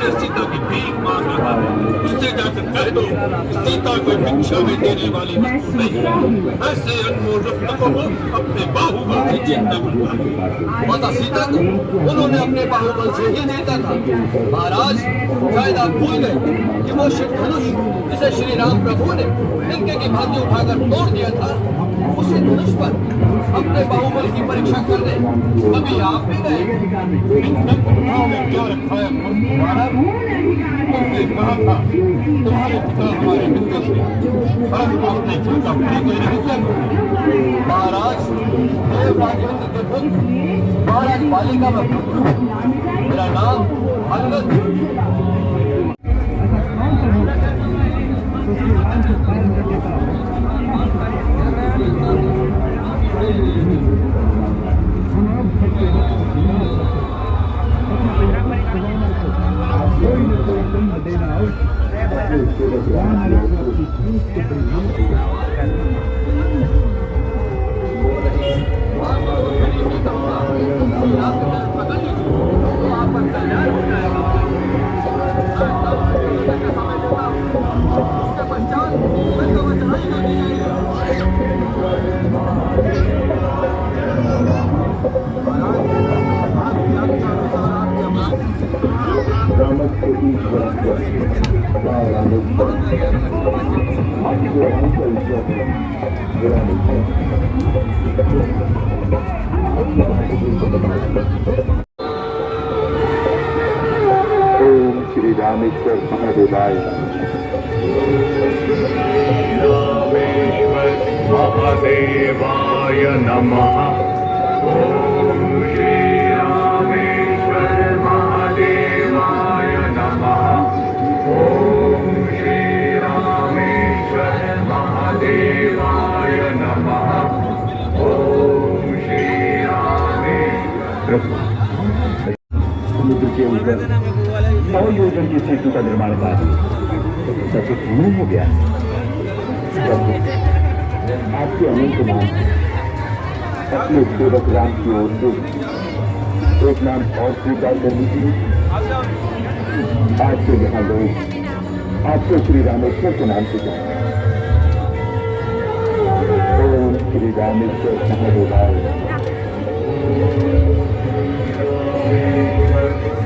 जाके सीता की भीख मांग रहा है, उससे जाकर कह दो सीता कोई भिक्षा में देने वाली वस्तु नहीं, ऐसे अनमोल रत्न को वो अपने बाहुबल से जीतता मिलता है। माता सीता को उन्होंने अपने बाहुबल से ही जीता था। महाराज शायद आप भूल गए कि वो शिव धनुष जिसे श्री राम प्रभु ने तिनके की भांति उठाकर तोड़ दिया था, उसी धनुष पर अपने बाहुबल की परीक्षा करने अभी आप भी गए। उन्होंने क्या रखा है तुमने कहा था तुम्हारे पिता हमारे मित्र थे, परंतु अपने कुल का परिचय नहीं किया। महाराज देव राजेंद्र के पुत्र महाराज बालिका में पुत्र हूँ। मेरा नाम अंगद। ओम श्री रामेश्वर महादेवाय महादेवाय नमः। ओम श्री रामेश्वर महादेवाय नमः। ओम श्री रामेश्वर महादेवाय नमः। ओम श्री रामेश्वर। समुद्र के ऊपर 100 योजन के सेतु का निर्माण कार्य सब पूर्ण हो गया। आपके अनंत नाम अपने सेवक राम की ओर से एक नाम और स्वीकार कर लीजिए। आज से यहाँ लोग आपको श्री रामेश्वर के नाम से जाएंगे। ओम श्री रामेश्वर महादेवाय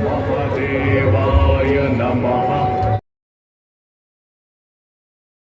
महादेवाय नमः।